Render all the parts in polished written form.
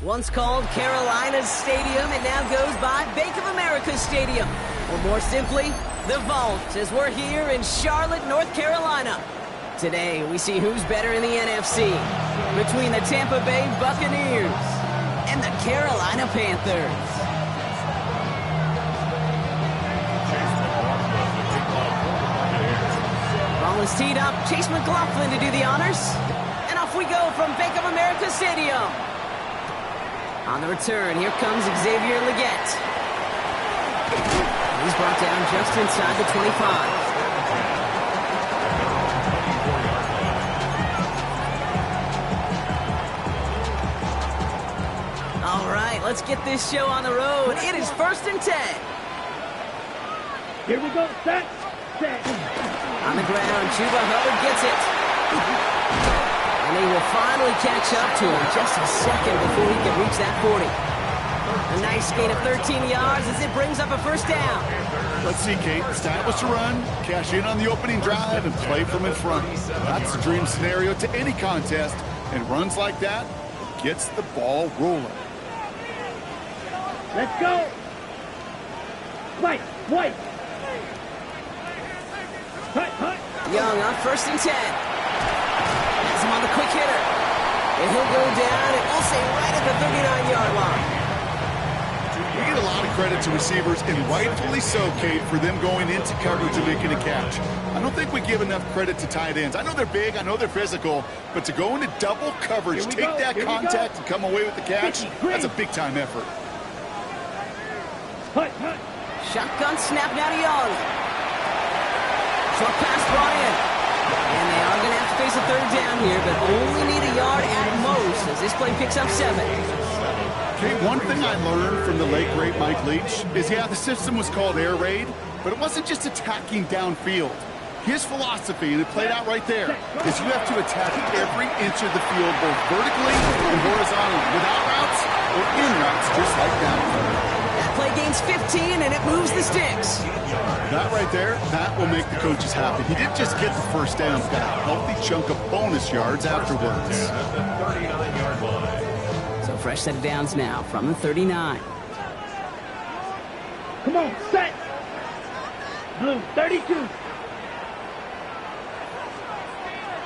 Once called Carolina's Stadium, it now goes by Bank of America Stadium. Or more simply, the Vault, as we're here in Charlotte, North Carolina. Today, we see who's better in the NFC between the Tampa Bay Buccaneers and the Carolina Panthers. Ball is teed up. Chase McLaughlin to do the honors. And off we go from Bank of America Stadium. On the return, here comes Xavier Legette. He's brought down just inside the 25. All right, let's get this show on the road. It is 1st and 10. Here we go, set. On the ground, Chuba Hubbard gets it. And they will finally catch up to him just a second before he can reach that 40. A nice gain of 13 yards as it brings up a first down. Let's see, Kate. Establish a run, cash in on the opening drive, and play from in front. That's the dream scenario to any contest, and runs like that gets the ball rolling. Let's go. White. Hut. Young on 1st and 10. Has him on the quick hitter. And he'll go down, and we'll say right at the 39-yard line. We get a lot of credit to receivers, and rightfully so, Kate, for them going into coverage and making a catch. I don't think we give enough credit to tight ends. I know they're big, I know they're physical, but to go into double coverage, take that contact, and come away with the catch, that's a big-time effort. Hut. Shotgun snap now to Young. Short pass brought in. And they are going to have to face a 3rd down here, but only need a yard at most as this play picks up 7. Okay, one thing I learned from the late great Mike Leach is, the system was called air raid, but it wasn't just attacking downfield. His philosophy, and it played out right there, is you have to attack every inch of the field, both vertically and horizontally, without routes or in routes, just like that. That play gains 15, and it moves the sticks. That right there, that will make the coaches happy. He didn't just get the first down, he got a healthy chunk of bonus yards afterwards. So fresh set of downs now from the 39. Come on, set. Blue, 32.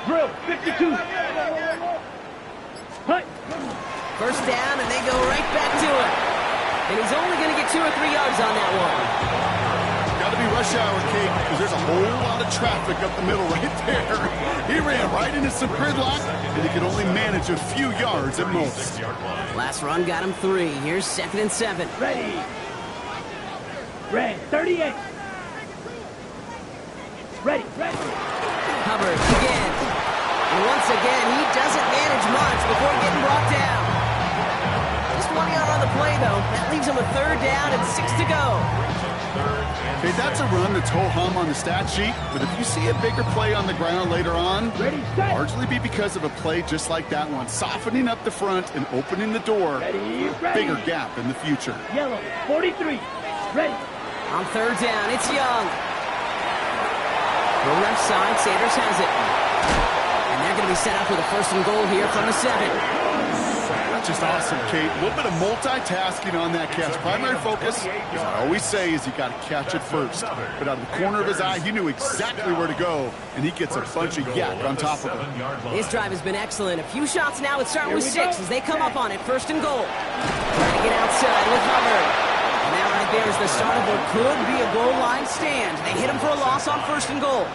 Drill, 52. Hut. First down, and they go right back to it. And he's only going to get 2 or 3 yards on that one. Got to be rush hour, Kate, because there's a whole lot of traffic up the middle right there. He ran right into some gridlock, and he could only manage a few yards at most. Last run got him 3. Here's 2nd and 7. Ready. Red, 38. Ready. Hubbard again. And once again, he doesn't manage much before getting brought down. Just 1 yard on the play, though. That leaves him a 3rd down and 6 to go. Okay, that's a run that's ho-hum on the stat sheet, but if you see a bigger play on the ground later on, largely be because of a play just like that one, softening up the front and opening the door for a bigger gap in the future. Yellow, 43. Ready. On 3rd down, it's Young. The left side, Sanders has it. And they're going to be set up with a 1st and goal here from the 7. That's just awesome, Kate. A little bit of multitasking on that catch. Primary focus, as I always say, is you got to catch it first. But out of the corner of his eye, he knew exactly where to go, and he gets a bunch of yak on top of it. His drive has been excellent. A few shots now. It's starting with 6 as they come up on it. 1st and goal. Trying to get outside with Hubbard. And that right there is the start of what could be a goal line stand. They hit him for a loss on 1st and goal.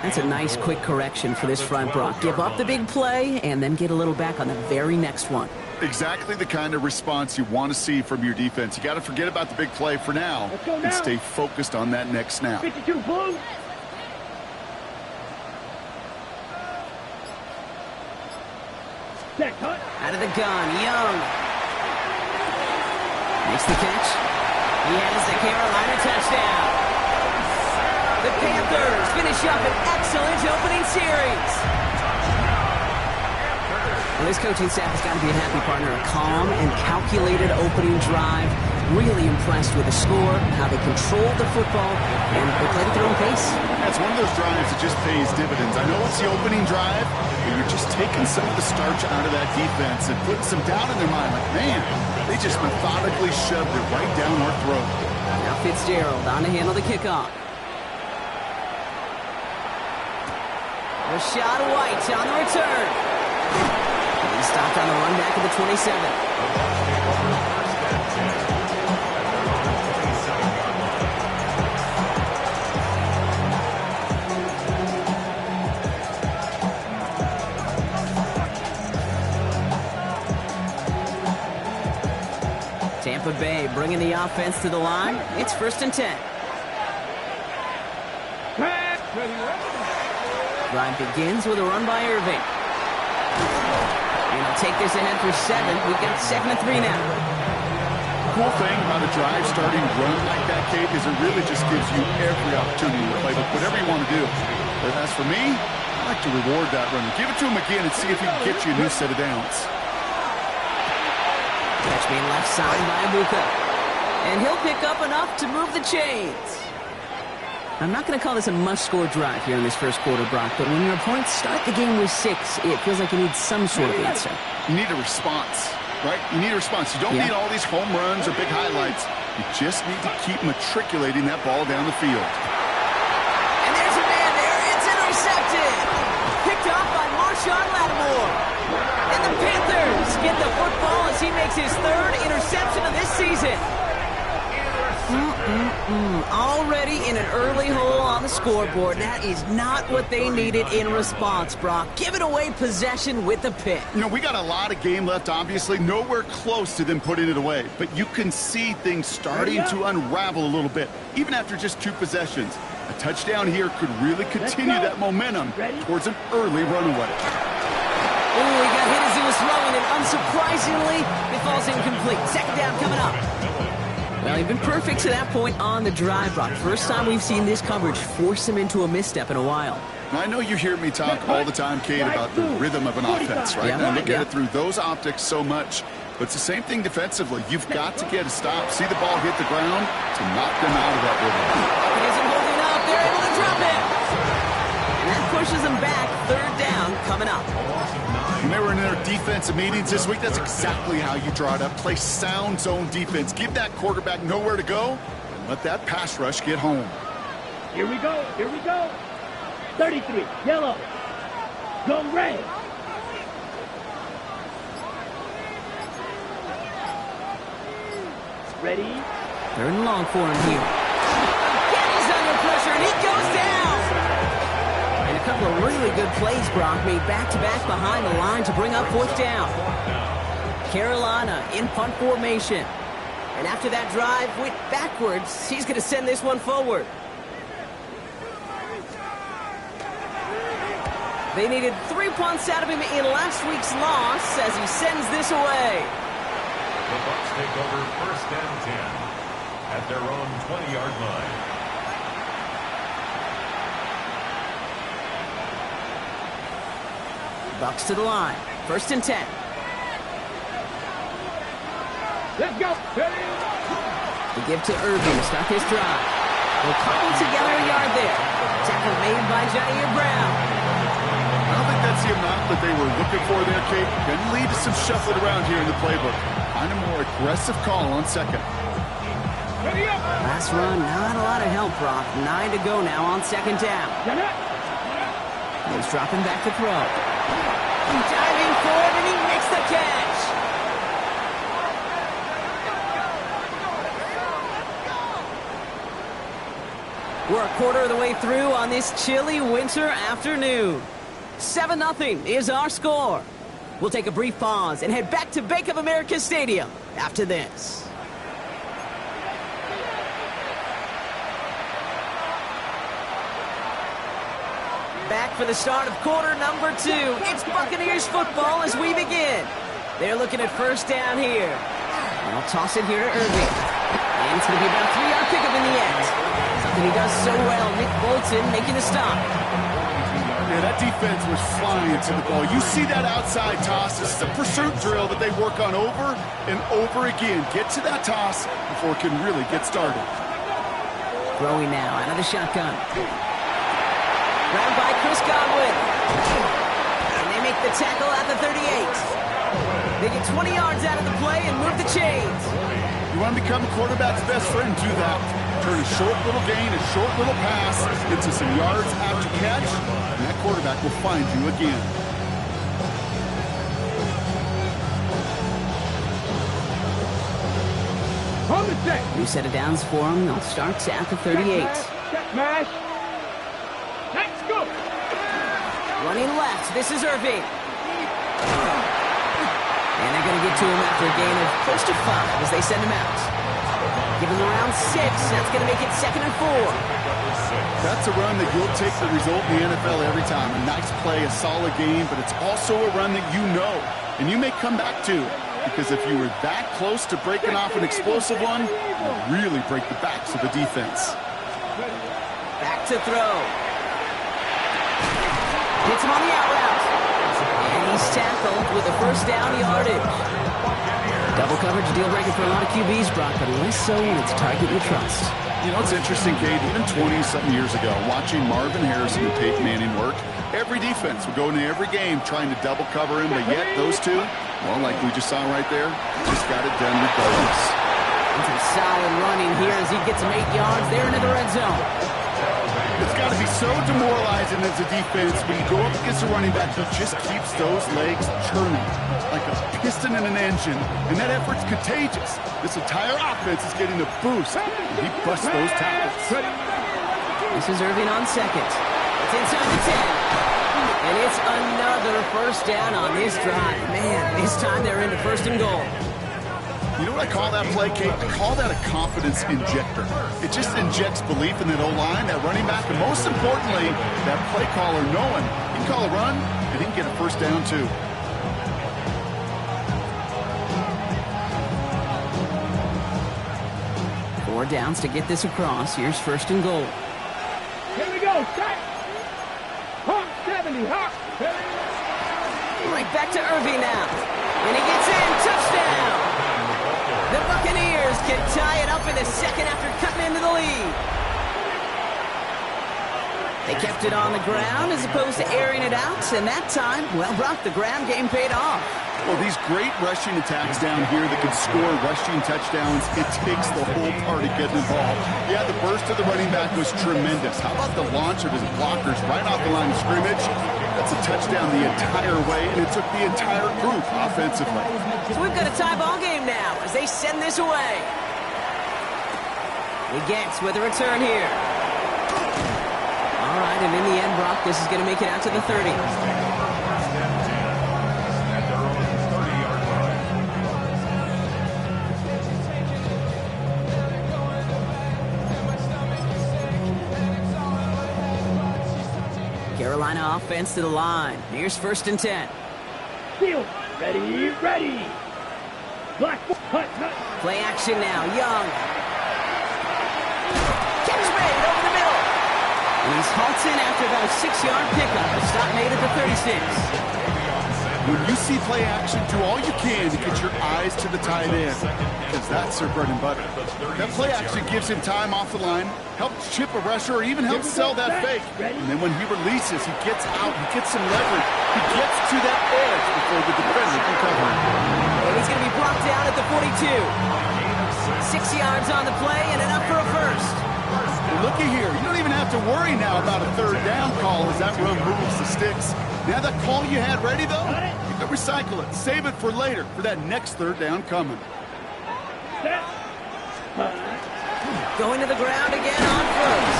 That's a nice quick correction for this front, Brock. Give up the big play and then get a little back on the very next one. Exactly the kind of response you want to see from your defense. You got to forget about the big play for now and stay focused on that next snap. 52 blue. Set, cut. Out of the gun, Young. Makes the catch. He has the Carolina touchdown. The Panthers finish up an excellent opening series. Well, this coaching staff has got to be a happy partner. A calm and calculated opening drive Really impressed with the score, how they controlled the football, and they played at their own pace. It's one of those drives that just pays dividends. I know it's the opening drive, but you're just taking some of the starch out of that defense and putting some doubt in their mind. Like, man, they just methodically shoved it right down our throat. Now Fitzgerald on to handle the kickoff. Rashad White on the return. He stopped on the run back at the 27. Tampa Bay bringing the offense to the line. It's 1st and 10. Drive begins with a run by Irving. And he'll take this ahead for 7. We've got 2nd and 3 now. Cool thing about a drive starting run like that, Kate, is it really just gives you every opportunity to play whatever you want to do. But as for me, I like to reward that runner. Give it to him again and see if he can get you a new set of downs. Catch being left side by Abuka. And he'll pick up enough to move the chains. I'm not going to call this a must-score drive here in this first quarter, Brock, but when your opponents start the game with 6, it feels like you need some sort of answer. You need a response, right? You need a response. You don't need all these home runs or big highlights. You just need to keep matriculating that ball down the field. And there's a man there. It's intercepted. Picked off by Marshawn Lattimore. And the Panthers get the football as he makes his 3rd interception of this season. Already in an early hole on the scoreboard. That is not what they needed in response, Brock. Giving away possession with the pick. You know, we got a lot of game left, obviously. Nowhere close to them putting it away. But you can see things starting to unravel a little bit, even after just 2 possessions. A touchdown here could really continue that momentum towards an early runaway. Oh, he got hit as he was throwing, and unsurprisingly, it falls incomplete. 2nd down coming up. Well, he's been perfect to that point on the drive, Brock. First time we've seen this coverage force him into a misstep in a while. I know you hear me talk all the time, Kate, about the rhythm of an offense, right? And I look at it through those optics so much. But it's the same thing defensively. You've got to get a stop, see the ball hit the ground to knock them out of that rhythm. He isn't holding up. They're able to drop it. And that pushes them back. 3rd down coming up. When they were in their defensive meetings this week, that's exactly how you draw it up. Play sound zone defense. Give that quarterback nowhere to go, and let that pass rush get home. Here we go. Here we go. 33, yellow. Go red. Ready? 3rd and long for him here. He's under pressure, and he goes down. And a couple of really good plays, Brock, made back-to-back behind the line to bring up 4th down. Carolina in punt formation. And after that drive went backwards, he's going to send this one forward. They needed 3 punts out of him in last week's loss as he sends this away. The Bucs take over 1st and 10 at their own 20-yard line. Bucs to the line. 1st and 10. Let's go. They give to Irving to start his drive. They'll cobble together a yard there. Tackle made by Jair Brown. I don't think that's the amount that they were looking for there, Kate. Can lead to some shuffling around here in the playbook. Find a more aggressive call on 2nd. Last run, not a lot of help, Brock. 9 to go now on 2nd down. He's dropping back to throw. Diving forward, and he makes the catch. We're a quarter of the way through on this chilly winter afternoon. 7-0 is our score. We'll take a brief pause and head back to Bank of America Stadium after this. Back for the start of quarter number 2. It's Buccaneers football as we begin. They're looking at 1st down here. And I'll toss it here to Irving. And it's going to be about a 3-yard pickup in the end. Something he does so well. Nick Bolton making the stop. Yeah, that defense was flying to the ball. You see that outside toss. This is a pursuit drill that they work on over and over again. Get to that toss before it can really get started. Throwing now out of the shotgun. Grabbed by Chris Godwin. And they make the tackle at the 38. They get 20 yards out of the play and move the chains. You want to become a quarterback's best friend, do that. Turn a short little gain, a short little pass into some yards after catch, and that quarterback will find you again. On the check. New set of downs for them. They'll start at the 38. Check mash. Let's go. Running left. This is Irving. And they're going to get to him after a gain of close to 5 as they send him out. Give him around 6. That's going to make it 2nd and 4. That's a run that you'll take the result in the NFL every time. A nice play, a solid game, but it's also a run that you know, and you may come back to. Because if you were that close to breaking off an explosive one, you'll really break the backs of the defense. Back to throw. Hits him on the out route. And he's tackled with a first down yardage. Double coverage deal breaker for a lot of QBs, Brock, but less so when it's a target you trust. You know, it's interesting, Kate, even 20-something years ago, watching Marvin Harrison and Peyton Manning work, every defense would go into every game trying to double cover him, but yet those two, well, like we just saw right there, just got it done regardless. And some solid running here as he gets him 8 yards there into the red zone. It's got to be so demoralizing as a defense when you go up against a running back who just keeps those legs churning like a piston in an engine, and that effort's contagious. This entire offense is getting a boost, and he busts those tackles. This is Irving on second. It's inside the 10. And it's another first down on this drive. Man, this time they're into 1st and goal. You know what I call that play, Kate? I call that a confidence injector. It just injects belief in that O-line, that running back, and most importantly, that play caller knowing he can call a run and he can get a first down too. Four downs to get this across. Here's 1st and goal. Here we go. Set. Hawk 70. Hawk 70. Right back to Irving now. And he gets in. Touchdown. The Buccaneers can tie it up in the 2nd after cutting into the lead. They kept it on the ground as opposed to airing it out. And that time, well, Brock, the ground game paid off. Well, these great rushing attacks down here that can score rushing touchdowns, it takes the whole party getting involved. Yeah, the burst of the running back was tremendous. How about the launch of his blockers right off the line of scrimmage? That's a touchdown the entire way, and it took the entire group offensively. So we've got a tie ball game now as they send this away. He gets with a return here. All right, and in the end, Brock, this is going to make it out to the 30. Carolina offense to the line. Here's 1st and 10. Field. Ready, ready. Black. Hut, hut. Play action now. Young. Catch made over the middle. And he's halted after about a 6-yard pickup. A stop made at the 36. When you see play action, do all you can to get your eyes to the tight end, because that's their bread and butter. That play action gives him time off the line, helps chip a rusher, or even helps sell that fake. And then when he releases, he gets out, he gets some leverage, he gets to that edge before the defender can cover him. And he's going to be brought down at the 42. 6 yards on the play and enough for a first. And looky here, you don't even have to worry now about a 3rd down call as that run moves the sticks. Now that call you had ready, though, you can recycle it. Save it for later, for that next 3rd down coming. Going to the ground again on first.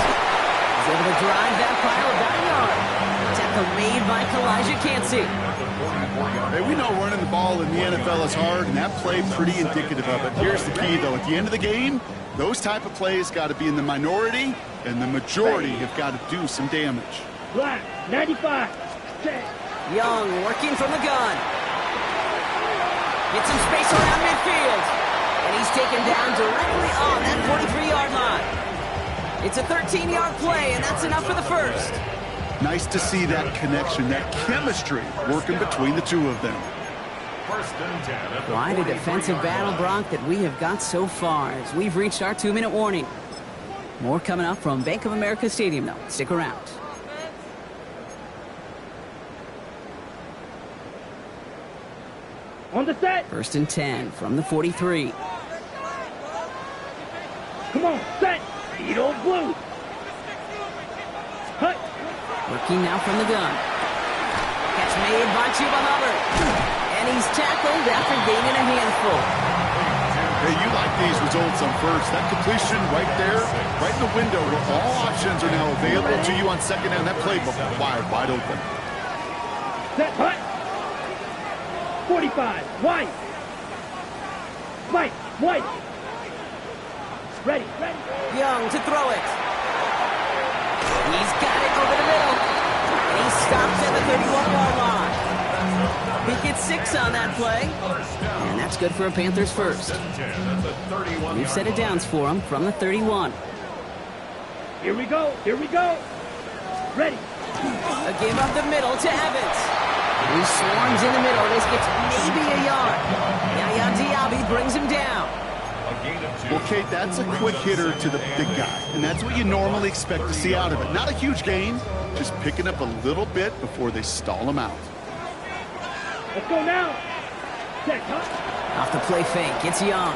He's able to drive that pile about a yard. Tackle made by Kalijah Cansey. Hey, we know running the ball in the NFL is hard, and that play pretty indicative of it. Here's the key, though. At the end of the game, those type of plays got to be in the minority, and the majority have got to do some damage. Black. 95. Young working from the gun. Gets some space around midfield. And he's taken down directly on that 43-yard line. It's a 13-yard play, and that's enough for the first. Nice to see that connection, that chemistry working between the two of them. First and 10 at the Quite a 43 defensive battle, Brock, that we have got so far as we've reached our 2-minute warning. More coming up from Bank of America Stadium, though. Stick around. On the set. First and 10 from the 43. Come on, set. Eat old blue. Hut. Working now from the gun. Catch made by Chuba Hubbard. And he's tackled after gaining a handful. Hey, you like these results on first. That completion right there, right in the window where all options are now available to you on second down. That play wide open. Set. Hut. 45. White. Mike. White. Ready. Ready. Young to throw it. He's got it over the middle. And he stops at the 31-yard line. He gets 6 on that play. And that's good for a Panthers first. We've set it downs for him from the 31. Here we go. Here we go. Ready. A give up the middle to Evans. He swarms in the middle. This gets maybe a yard. Yaya Diaby brings him down. Well, Kate, that's a quick hitter to the big guy, and that's what you normally expect to see out of it. Not a huge gain, just picking up a little bit before they stall him out. Let's go now. Set. Hut. Off the play fake, it's Young.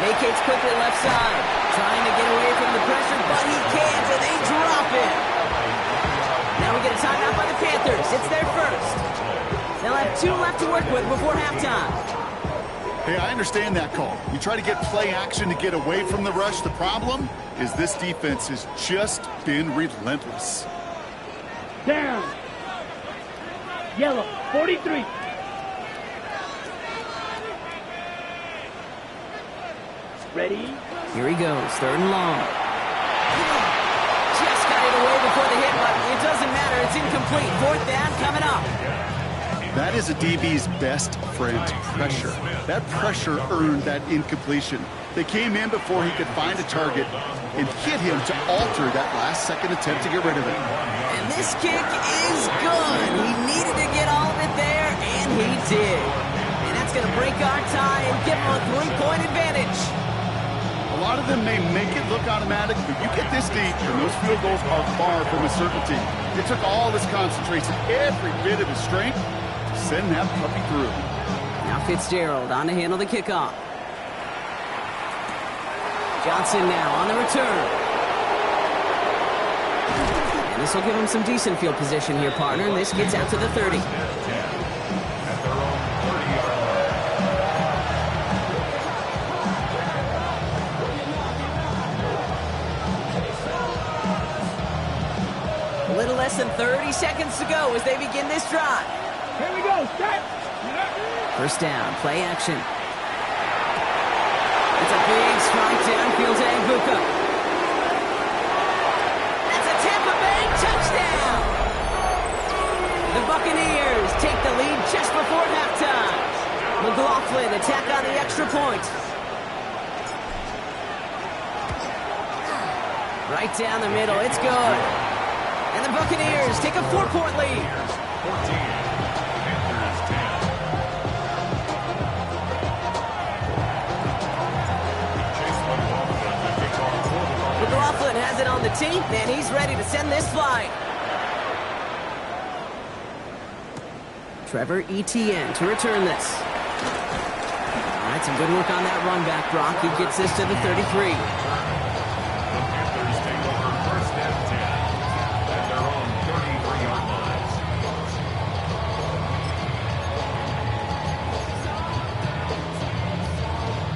Vacates quickly left side. Trying to get away from the pressure, but he can't, and they drop it. Now we get a timeout by the Panthers. It's their first. They'll have 2 left to work with before halftime. Hey, I understand that call. You try to get play action to get away from the rush. The problem is this defense has just been relentless. Down. Yellow. 43. Ready. Here he goes, 3rd and long. Just got it away before the hit, but it doesn't matter. It's incomplete. 4th down coming up. That is a DB's best friend, pressure. That pressure earned that incompletion. They came in before he could find a target and hit him to alter that last-second attempt to get rid of it. And this kick is good. He needed to get all of it there, and he did. And that's going to break our tie and give him a 3-point advantage. A lot of them may make it look automatic, but you get this deep, and those field goals are far from a certainty. It took all his concentration, every bit of his strength, to send that puppy through. Now Fitzgerald on to handle the kickoff. Johnson now on the return. And this will give him some decent field position here, partner. And this gets out to the 30. A little less than 30 seconds to go as they begin this drive. Here we go. Set. First down, play action. It's a big strike downfield to Anguka. That's a Tampa Bay touchdown! The Buccaneers take the lead just before halftime. McLaughlin attack on the extra point. Right down the middle, it's good. And the Buccaneers take a 4-point lead. 14. McLaughlin has it on the team, and he's ready to send this flight. Trevor Etienne to return this. All right, some good work on that run back, Brock. He gets this to the 33. The Panthers take over first and 10 at their own 33-yard line.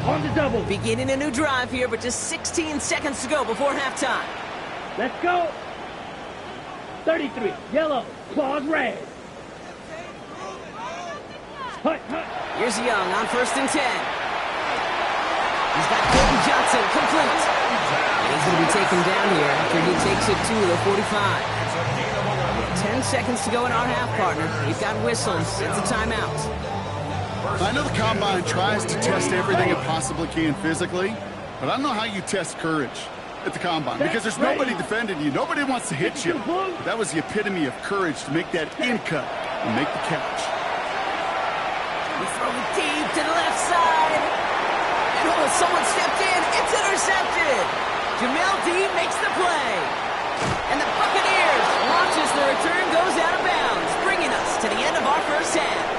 On the double. Beginning a new drive here, but just 16 seconds to go before halftime. Let's go. 33. Yellow. Claws red. Hut. Here's Young on first and 10. He's got Colton Johnson complete. And he's going to be taken down here after he takes it to the 45. 10 seconds to go in our half, partner. We've got whistles. It's a timeout. I know the Combine tries to test everything it possibly can physically, but I don't know how you test courage. at the combine because there's nobody defending you. Nobody wants to hit you. But that was the epitome of courage to make that in cut and make the catch. We throw it deep to the left side. And someone stepped in. It's intercepted. Gmfl makes the play. And the Buccaneers launches the return, goes out of bounds, bringing us to the end of our first half.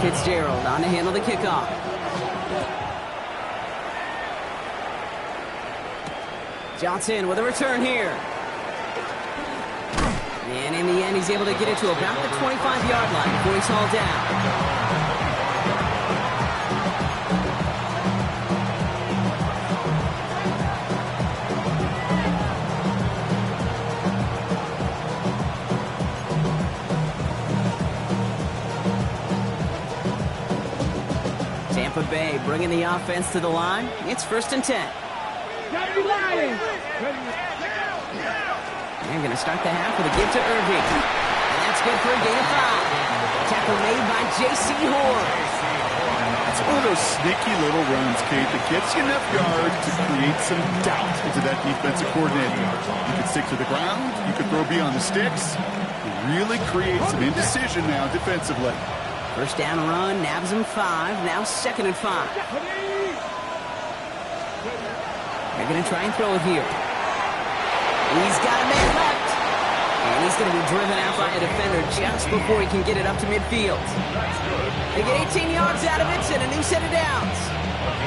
Fitzgerald on to handle the kickoff. Johnson with a return here. And in the end, he's able to get it to about the 25-yard line before he's hauled down. Tampa Bay bringing the offense to the line. It's 1st and 10. They're going to start the half with a give to Irving. And that's good for a gain of 5. Tackle made by J.C. Horn. It's one of those sneaky little runs, Kate, that gets you enough yards to create some doubt into that defensive coordinator. You can stick to the ground. You can throw beyond the sticks. You really create some indecision now defensively. First down run, nabs him 5. Now 2nd and 5. They're going to try and throw it here. He's got a man left. And he's going to be driven out by a defender just before he can get it up to midfield. They get 18 yards out of it and a new set of downs.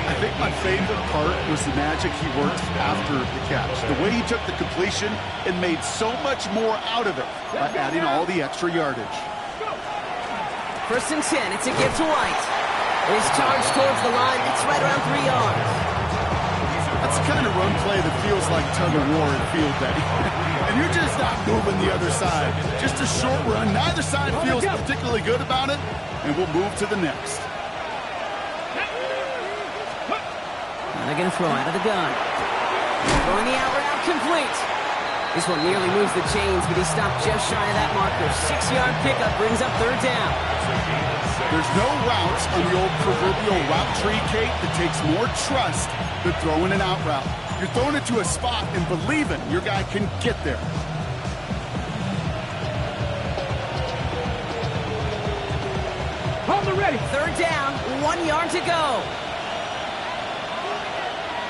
I think my favorite part was the magic he worked after the catch. The way he took the completion and made so much more out of it by adding all the extra yardage. 1st and 10, it's a give to White. His charge towards the line, it's right around 3 yards. That's the kind of run play that feels like tug-of-war in field day. And you're just not moving the other side. Just a short run. Neither side feels particularly good about it, and we'll move to the next. Now they're going to throw out of the gun. Throwing the out route complete. This one nearly moves the chains, but he stopped just shy of that marker. 6-yard pickup brings up 3rd down. There's no routes on the old proverbial route tree, Kate, that takes more trust than throwing an out route. You're throwing it to a spot and believing your guy can get there. Hold it ready. 3rd down, 1 yard to go.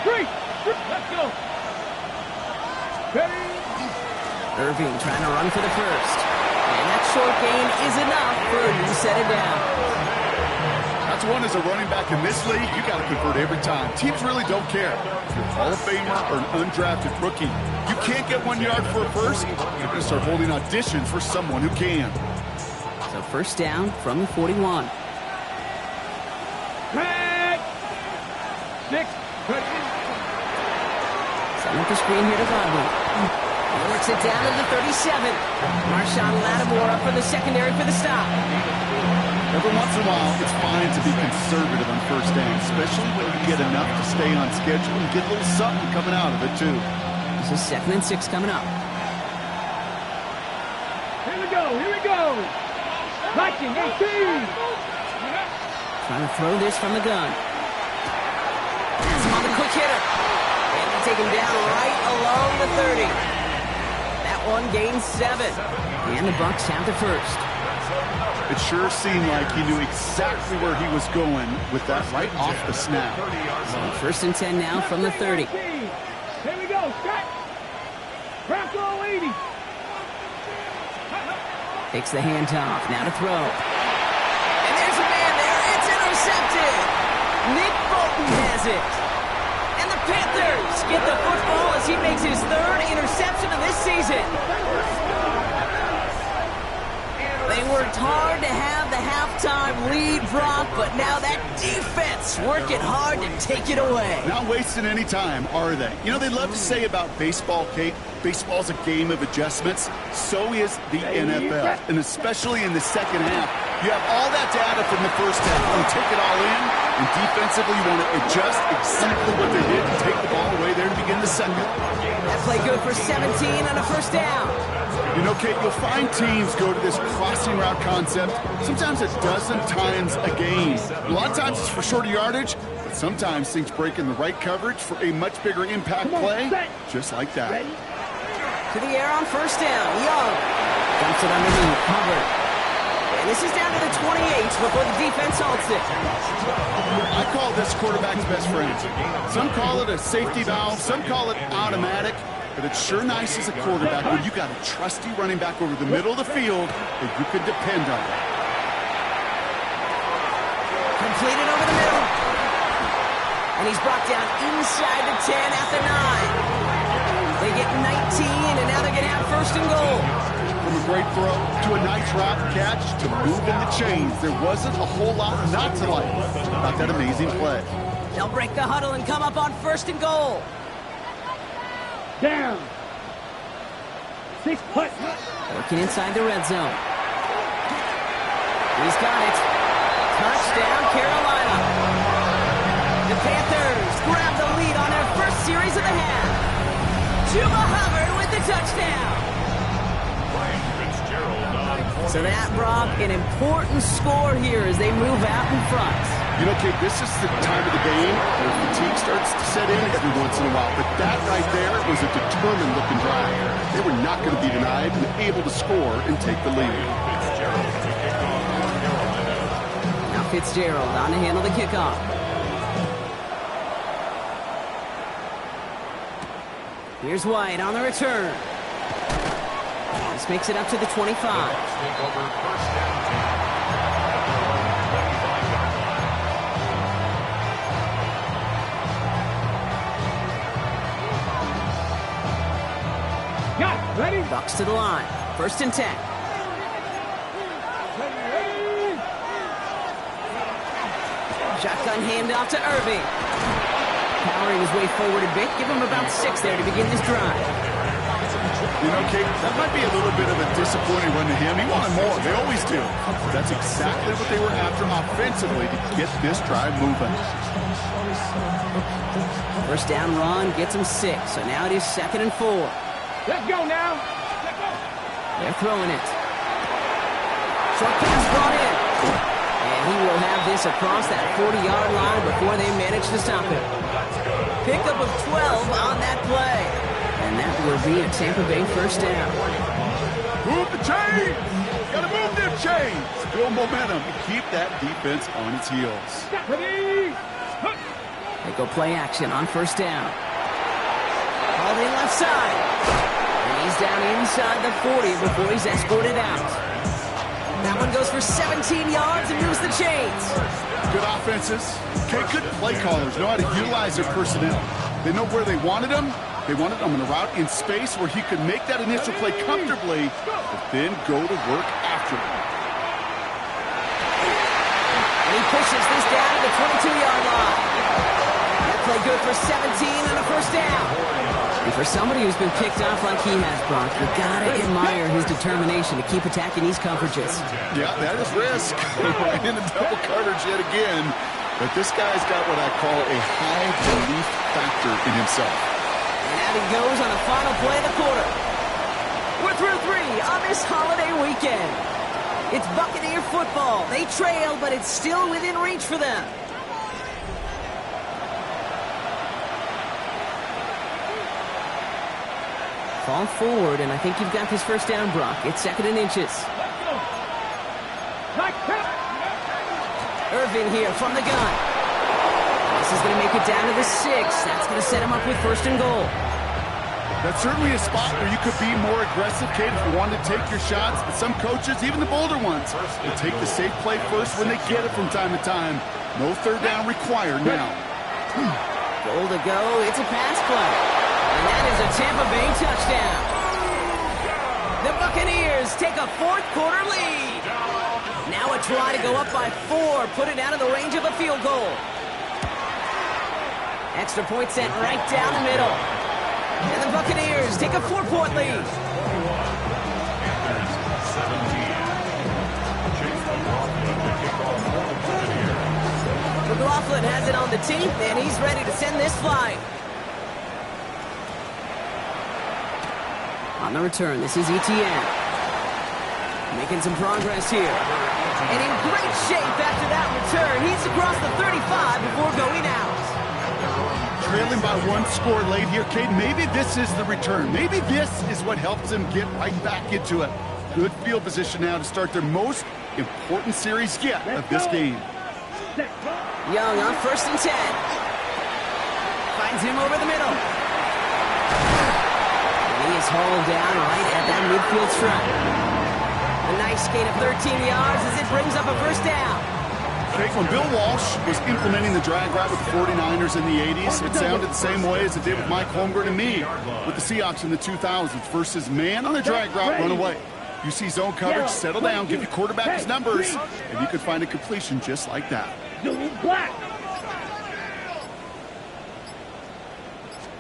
3. Let's go. Ready. Irving trying to run for the first. And that short gain is enough for a new set of downs. That's one as a running back in this league, you got to convert every time. Teams really don't care. If you're a Hall of Famer or an undrafted rookie, you can't get 1 yard for a first, you're going to start holding auditions for someone who can. So 1st down from the 41. Red. 6. Setting up the screen here to Godwin. He works it down to the 37. Marshawn Lattimore up for the secondary for the stop. Every once in a while, it's fine to be conservative on 1st down, especially when you get enough to stay on schedule and get a little something coming out of it, too. This is 2nd and 6 coming up. Here we go. Here we go. Liking 18. Trying to throw this from the gun. Pass him on the quick hitter. And they take him down right along the 30. That one gains 7. And the Bucs have the first. It sure seemed like he knew exactly where he was going with that right off the snap. So 1st and 10 now from the 30. Here we go. Set. Bronco 80. Takes the handoff. Now to throw. And there's a man there. It's intercepted. Nick Bolton has it. And the Panthers get the football as he makes his 3rd interception of this season. They worked hard to have the halftime lead, Brock, but now that defense working hard to take it away. Not wasting any time, are they? You know, they love to say about baseball, Kate, baseball's a game of adjustments. So is the NFL, and especially in the second half. You have all that data from the first half. You take it all in, and defensively you want to adjust exactly what they did to take the ball away there to begin the second. That play good for 17 and a first down. You know, Kate, you'll find teams go to this crossing route concept sometimes a dozen times a game. A lot of times it's for shorter yardage, but sometimes things break in the right coverage for a much bigger impact play, just like that. Ready? To the air on first down. Young dumps it underneath. Hubbard. And this is down to the 28 before the defense halts it. I call this quarterback's best friend. Some call it a safety valve, some call it automatic, but it's sure nice as a quarterback when you got a trusty running back over the middle of the field that you can depend on. Completed over the middle. And he's brought down inside the 10 at the 9. They get 19, and now they're going to have first and goal. From a great throw to a nice route catch to moving the chains, there wasn't a whole lot not to like about that amazing play. They'll break the huddle and come up on first and goal. Down. 6 put. Working inside the red zone. He's got it. Touchdown, Carolina. The Panthers grab the lead on their first series of the half. Chuba Hubbard with the touchdown. So that, Brock, an important score here as they move out in front. You know, Kate, this is the time of the game where fatigue starts to set in every once in a while. But that right there was a determined-looking drive. They were not going to be denied and able to score and take the lead. Now Fitzgerald on to handle the kickoff. Here's White on the return. This makes it up to the 25. Got ready? Bucks to the line. First and 10. Shotgun handoff to Irving. Powering his way forward a bit. Give him about 6 there to begin this drive. You know, Kate, that might be a little bit of a disappointing run to him. He wanted more. They always do. That's exactly what they were after offensively to get this drive moving. First down run gets him 6. So now it is 2nd and 4. Let's go now. They're throwing it. Short pass brought in. And he will have this across that 40-yard line before they manage to stop him. Pickup of 12 on that play. And that will be a Tampa Bay first down. Move the chains! Gotta move them chains! Build momentum and keep that defense on its heels. They go play action on first down. All in left side. And he's down inside the 40 before he's escorted out. That one goes for 17 yards and moves the chains. Good offenses. Okay, good play callers know how to utilize their personnel. They know where they wanted them. They wanted him in a route in space where he could make that initial play comfortably, but then go to work after it. And he pushes this down to the 22-yard line. That play good for 17 and a first down. And for somebody who's been picked off like he has, Brock, you gotta admire his determination to keep attacking these coverages. Yeah, that is risk. Right into double coverage yet again. But this guy's got what I call a high belief factor in himself. And out he goes on the final play of the quarter. We're through 3 on this holiday weekend. It's Buccaneer football. They trail, but it's still within reach for them. Fall forward, and I think you've got this first down, Brock. It's 2nd and inches. Irvin here from the gun. This is going to make it down to the 6. That's going to set him up with first and goal. That's certainly a spot where you could be more aggressive, Kate, if you wanted to take your shots. But some coaches, even the bolder ones, will take the safe play first when they get it from time to time. No third down required now. Goal to go. It's a pass play. And that is a Tampa Bay touchdown. The Buccaneers take a fourth-quarter lead. Now a try to go up by 4, put it out of the range of a field goal. Extra point sent right down the middle. And the Buccaneers take a 4-point lead. McLaughlin has it on the tee, and he's ready to send this flying. On the return, this is Etienne. Making some progress here. And in great shape after that return. He's across the 35 before going out. Trailing by 1 score late here, Cade. Maybe this is the return. Maybe this is what helps them get right back into it. Good field position now to start their most important series yet of this game. Young on 1st and 10. Finds him over the middle. And he is hauled down right at that midfield stripe. A nice gain of 13 yards as it brings up a 1st down. When Bill Walsh was implementing the drag route with the 49ers in the 80s, it sounded the same way as it did with Mike Holmgren and me with the Seahawks in the 2000s versus man on a drag route, run away. You see zone coverage, settle down, give your quarterback his numbers, and you can find a completion just like that. Black.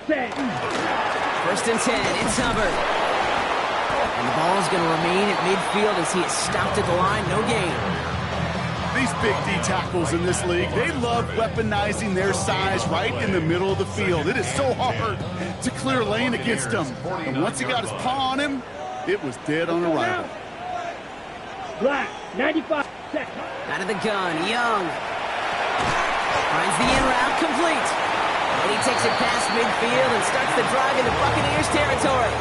1st and 10, it's Hubbard. And the ball is going to remain at midfield as he is stopped at the line, no gain. These big D tackles in this league, they love weaponizing their size right in the middle of the field. It is so hard to clear lane against them. And once he got his paw on him, it was dead on arrival. Black, 95 seconds. Out of the gun, Young. Finds the in route complete. And he takes it past midfield and starts the drive into Buccaneers territory.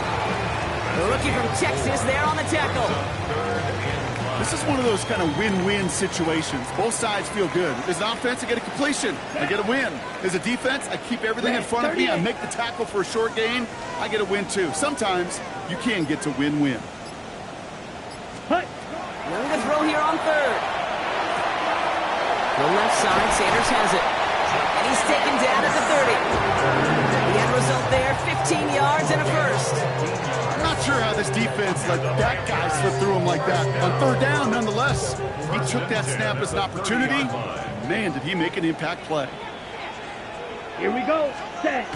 The rookie from Texas there on the tackle. This is one of those kind of win-win situations. Both sides feel good. As an offense, I get a completion. I get a win. As a defense, I keep everything in front of me. I make the tackle for a short gain. I get a win, too. Sometimes you can get to win-win. Young to throw here on 3rd. The left side, Sanders has it. And he's taken down at the 30. The end result there, 15 yards and a 1st. I'm not sure how this defense let that guy slip through him like that. On 3rd down, nonetheless, he took that snap as an opportunity. Man, did he make an impact play. Here we go. Set.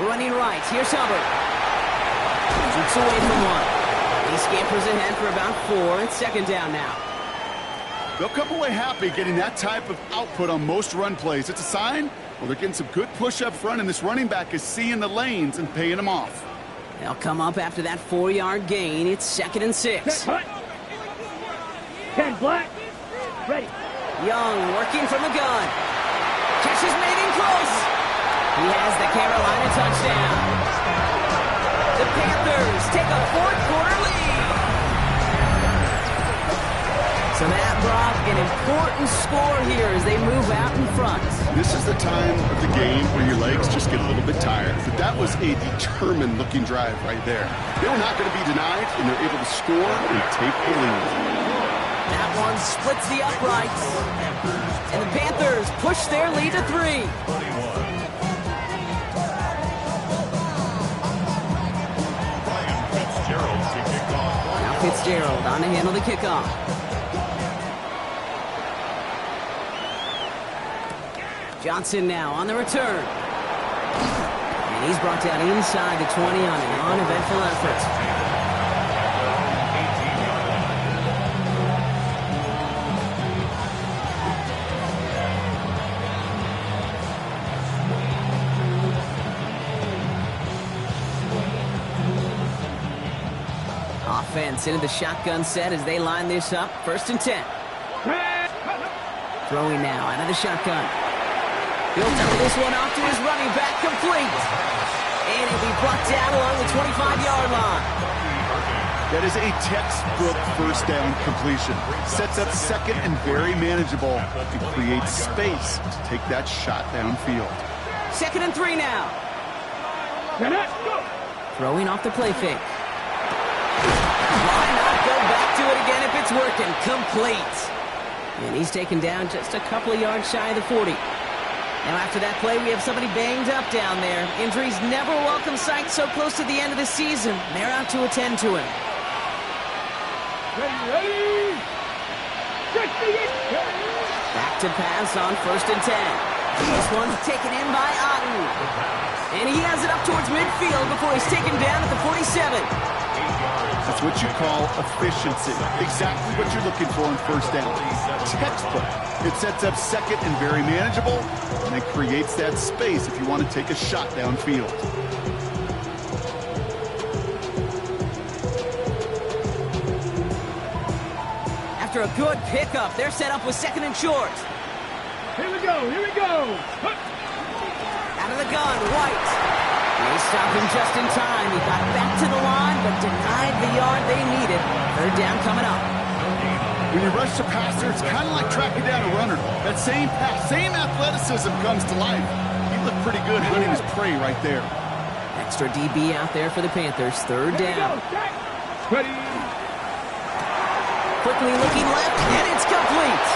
Running right, here's Hubbard. Shoots away from 1. He scampers ahead for about 4. It's 2nd down now. They'll come away happy getting that type of output on most run plays. It's a sign, well, they're getting some good push up front, and this running back is seeing the lanes and paying them off. They'll come up after that 4-yard gain. It's 2nd and 6. 10 Black. Ready. Young working from the gun. Catch is made in close. He has the Carolina touchdown. The Panthers take a 4th-quarter lead. So that brought an important score here as they move out in front. This is the time of the game where your legs just get a little bit tired. But that was a determined-looking drive right there. They were not going to be denied, and they're able to score and take the lead. That one splits the uprights. And the Panthers push their lead to 3. Now Fitzgerald on to handle the kickoff. Johnson now on the return. And he's brought down inside the 20 on an uneventful effort. Offense into the shotgun set as they line this up. 1st and 10. Throwing now out of the shotgun. He'll dump this one off to his running back, complete. And he'll be brought down along the 25-yard line. That is a textbook 1st down completion. Sets up 2nd and very manageable. It creates space to take that shot downfield. 2nd and 3 now. Throwing off the play fake. Why not go back to it again if it's working? Complete. And he's taken down just a couple of yards shy of the 40. Now after that play, we have somebody banged up down there. Injuries never a welcome sight so close to the end of the season. They're out to attend to him. Ready. Back to pass on 1st and 10. This one's taken in by Otten. And he has it up towards midfield before he's taken down at the 47. That's what you call efficiency. Exactly what you're looking for on 1st down. Textbook. It sets up 2nd and very manageable, and it creates that space if you want to take a shot downfield. after a good pickup. They're set up with second and short. Here we go, here we go. Out of the gun, White. They stopped him just in time. He got back to the line, but denied the yard they needed. Third down coming up. When you rush the passer, it's kind of like tracking down a runner. That same pass, same athleticism comes to life. He looked pretty good hunting his prey right there. Extra DB out there for the Panthers. Third down. Ready. Quickly looking left, and it's complete.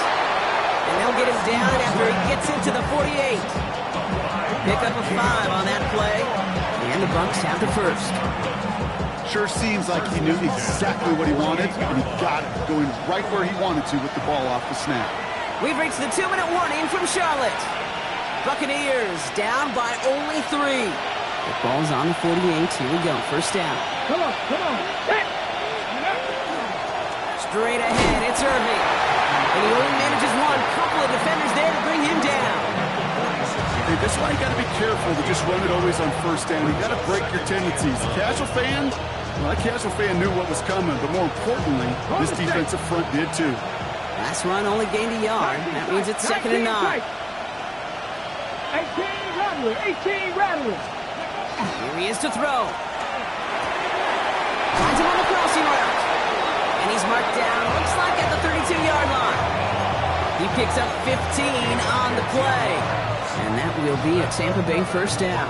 And they'll get him down after he gets into the 48. Pick up a 5 on that play. And the Bucs have the first. Sure seems like he knew exactly what he wanted, and he got it, going right where he wanted to with the ball off the snap. We've reached the 2-minute warning from Charlotte. Buccaneers down by only 3. The ball's on the 48. Here we go. First down. Come on, come on. Straight ahead, it's Irving. And he only manages one. Couple of defenders there to bring him down. Hey, that's why you got to be careful to just run it always on first down. You got to break your tendencies. The casual fan, well, that casual fan knew what was coming, but more importantly, this defensive front did too. Last run only gained a yard. That means it's 2nd and 9. 18 Rattler, 18 Rattler. Here he is to throw. Finds him on the crossing route. And he's marked down, looks like at the 32-yard line. He picks up 15 on the play. And that will be a Tampa Bay first down.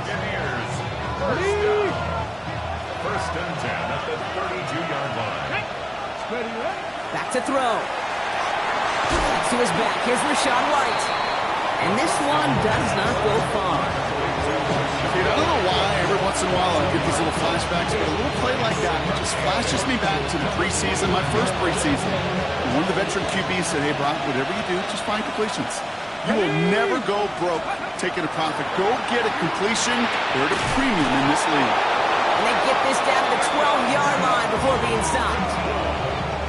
First and 10 at the 32-yard line. Back to throw. To his back. Here's Rachaad White. And this one does not go far. Dude, I don't know why every once in a while I get these little flashbacks, but a little play like that just flashes me back to the preseason, my first preseason. And one of the veteran QBs said, hey, Brock, whatever you do, just find completions. You will never go broke taking a profit. Go get a completion. They're at a premium in this league. And they get this down to the 12-yard line before being stopped.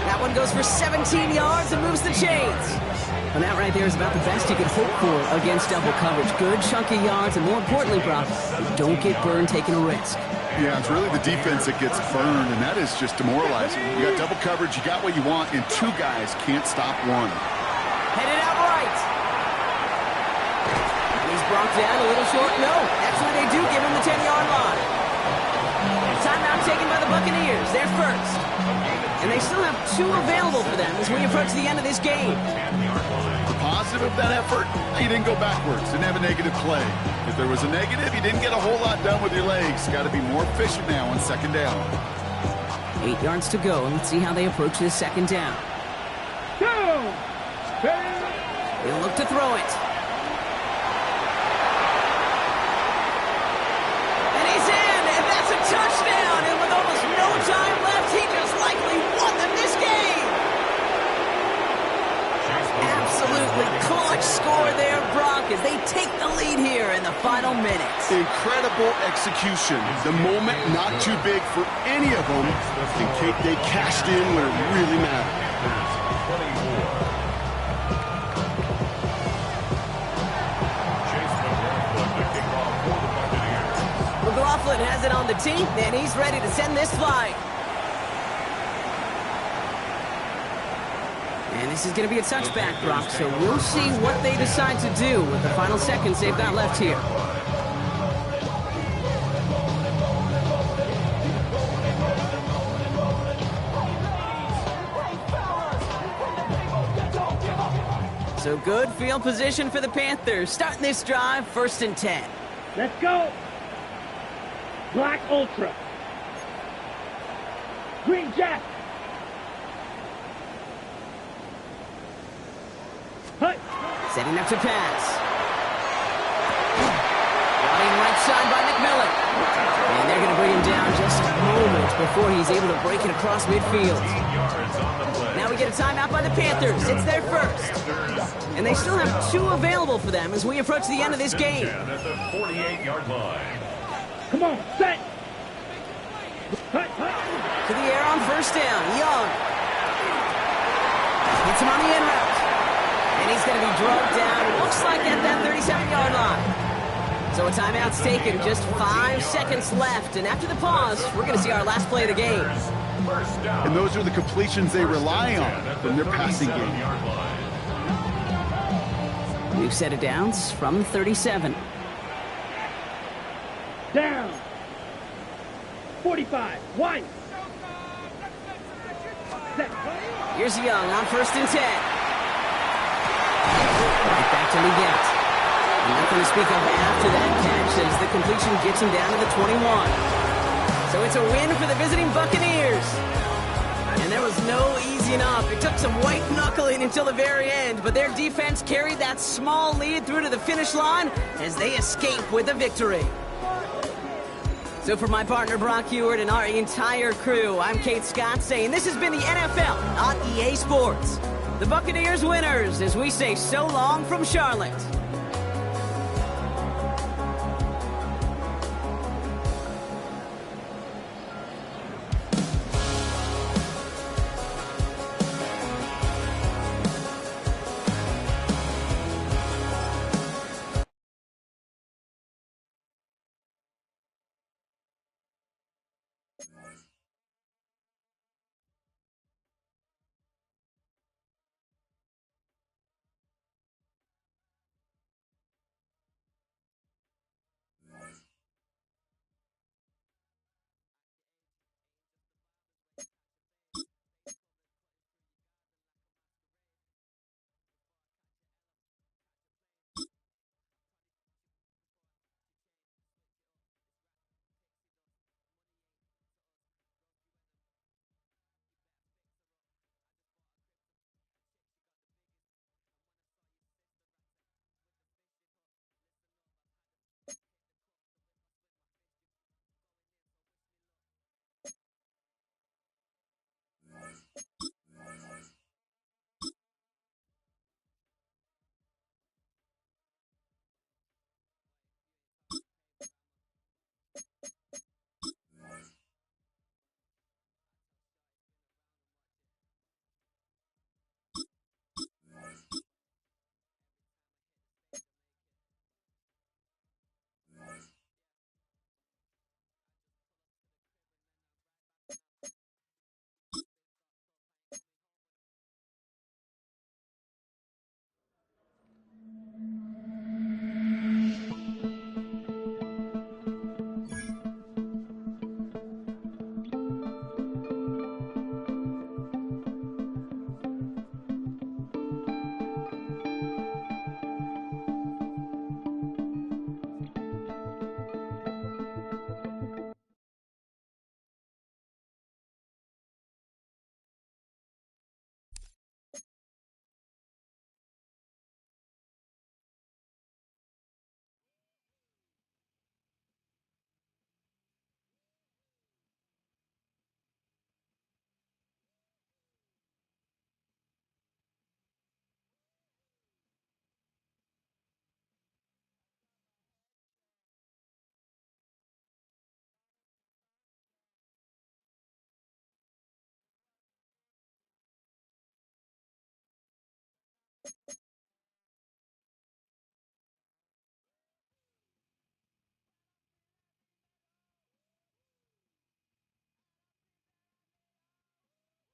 That one goes for 17 yards and moves the chains. And that right there is about the best you could hope for against double coverage. Good chunky yards, and more importantly, Brock, don't get burned taking a risk. Yeah, it's really the defense that gets burned, and that is just demoralizing. You got double coverage, you got what you want, and 2 guys can't stop one. Headed out right. And he's brought down a little short. No, actually they do give him the 10-yard line. Timeout taken by the Buccaneers. They're first. And they still have 2 available for them as we approach the end of this game. The positive of that effort, you didn't go backwards, didn't have a negative play. If there was a negative, you didn't get a whole lot done with your legs. Got to be more efficient now on second down. 8 yards to go. Let's see how they approach this second down. He'll look to throw it. And he's in, and that's a touchdown. And with almost no time left, he just likely won them this game. Absolutely clutch score there, Brock, as they take the lead here in the final minutes. Incredible execution. The moment not too big for any of them. And they cashed in when it really mattered. McLaughlin has it on the tee, and he's ready to send this flight. And this is going to be a touchback, Brock, so we'll see what they decide to do with the final seconds they've got left here. So good field position for the Panthers. Starting this drive, 1st and 10. Let's go. Black Ultra. Green Jack. Hut. Setting up to pass. Running right side by McMillan. And they're going to bring him down just moments before he's able to break it across midfield. Now we get a timeout by the Panthers. It's their first. And they still have 2 available for them as we approach the end of this game. At the 48-yard line. Come on, set. Hut, hut. To the air on 1st down. Young. Hits him on the in route. And he's going to be drugged down, looks like at that 37-yard line. So a timeout's taken, just 5 seconds left. And after the pause, we're going to see our last play of the game. First down. And those are the completions they rely on from their passing game. 37-yard line. New set of downs from the 37. Down. 45. One. Set. Here's Young on 1st and 10. Right back to Miguel. Nothing to speak of after that catch as the completion gets him down to the 21. So it's a win for the visiting Buccaneers. And there was no easing up. It took some white knuckling until the very end, but their defense carried that small lead through to the finish line as they escape with a victory. So for my partner Brock Heward and our entire crew, I'm Kate Scott saying this has been the NFL on EA Sports. The Buccaneers winners as we say so long from Charlotte.